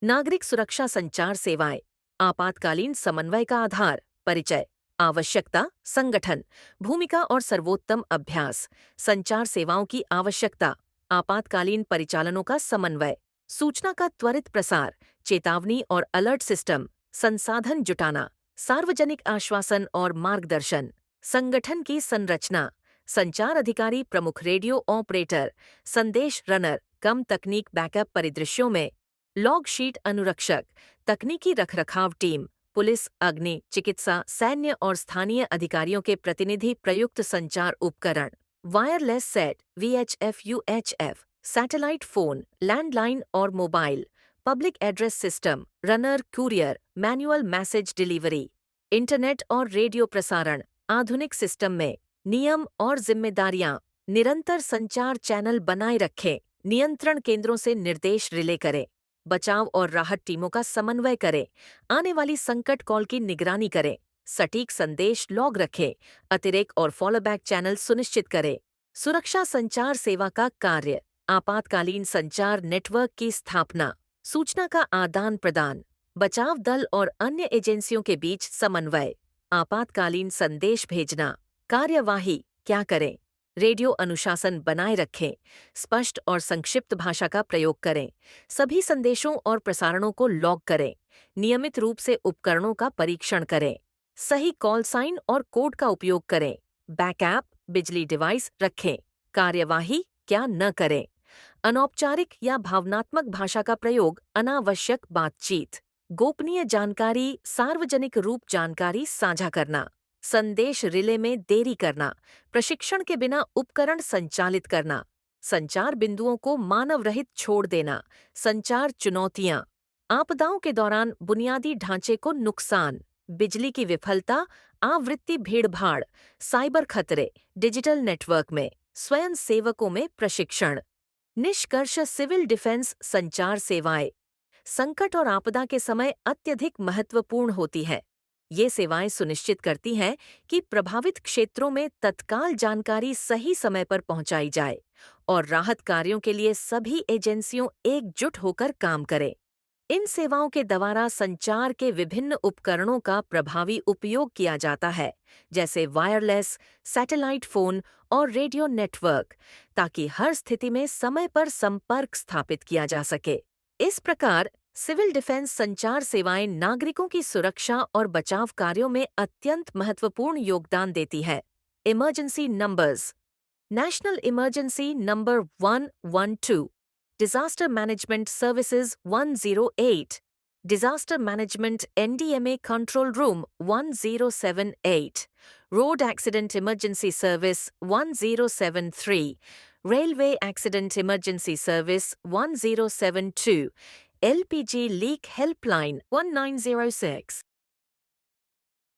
नागरिक सुरक्षा संचार सेवाएं, आपातकालीन समन्वय का आधार, परिचय, आवश्यकता, संगठन, भूमिका और सर्वोत्तम अभ्यास, संचार सेवाओं की आवश्यकता, आपातकालीन परिचालनों का समन्वय, सूचना का त्वरित प्रसार, चेतावनी और अलर्ट सिस्टम, संसाधन जुटाना, सार्वजनिक आश्वासन और मार्गदर्शन, संगठन की संरचना, संचार अधिकारी प्रमुख रेडियो ऑपरेटर, संदेश रनर, कम तकनीक बैकअप परिदृश्यों में, लॉग शीट अनुरक्षक, तकनीकी रखरखाव टीम, पुलिस, अग्नि, चिकित्सा, सैन्य और स्थानीय अधिकारियों के प्रतिनिधि प्रयुक्त संचार उपकरण, wireless set, VHF, satellite phone, landline और mobile, public address system, runner, courier, manual message delivery, internet और रेडियो प्रसारण, आधुनिक सिस्टम में, नियम और जिम्मेदारियां, निरंतर संचार चैनल बनाए रखें, नियंत्रण केंद्रों से निर्देश रिले करें, बचाव और राहत टीमों का समन्वय करें, आने वाली संकट कॉल की निगरानी करें, सटीक संदेश लॉग रखें, अतिरेक और फॉलोबैक चैनल सुनिश्चित करें। सुरक्षा संचार सेवा का कार्य, आपातकालीन संचार नेटवर्क की स्थापना, सूचना का आदान प्रदान, बचाव दल और अन्य एजेंसियों के बीच समन्वय, आपातकालीन संदेश भेजना, कार्यवाही, क्या करें, रेडियो अनुशासन बनाए रखें, स्पष्ट और संक्षिप्त भाषा का प्रयोग करें, सभी संदेशों और प्रसारणों को लॉग करें, नियमित रूप से उपकरणों का परीक्षण करें, सही कॉल साइन और कोड का उपयोग करें, बैकअप बिजली डिवाइस रखें, कार्यवाही क्या न करें, अनौपचारिक या भावनात्मक भाषा का प्रयोग, अनावश्यक बातचीत, गोपनीय जानकारी, सार्वजनिक रूप जानकारी साझा करना, संदेश रिले में देरी करना, प्रशिक्षण के बिना उपकरण संचालित करना, संचार बिंदुओं को मानव रहित छोड़ देना, संचार चुनौतियां, आपदाओं के दौरान बुनियादी ढांचे को नुकसान, बिजली की विफलता, आवृत्ति भीड़भाड़, साइबर खतरे, डिजिटल नेटवर्क में, स्वयं सेवकों में प्रशिक्षण। निष्कर्ष, सिविल डिफेंस संचार सेवाएं संकट और आपदा के समय अत्यधिक महत्वपूर्ण होती है। ये सेवाएं सुनिश्चित करती हैं कि प्रभावित क्षेत्रों में तत्काल जानकारी सही समय पर पहुंचाई जाए और राहत कार्यों के लिए सभी एजेंसियों एकजुट होकर काम करें। इन सेवाओं के द्वारा संचार के विभिन्न उपकरणों का प्रभावी उपयोग किया जाता है, जैसे वायरलेस, सैटेलाइट फोन और रेडियो नेटवर्क, ताकि हर स्थिति में समय पर संपर्क स्थापित किया जा सके। इस प्रकार सिविल डिफेंस संचार सेवाएं नागरिकों की सुरक्षा और बचाव कार्यों में अत्यंत महत्वपूर्ण योगदान देती है। Emergency numbers: national emergency number 112, Disaster Management Services 108, Disaster Management NDMA Control Room 1078, Road Accident Emergency Service 1073, Railway Accident Emergency Service 1072, LPG Leak Helpline 1906.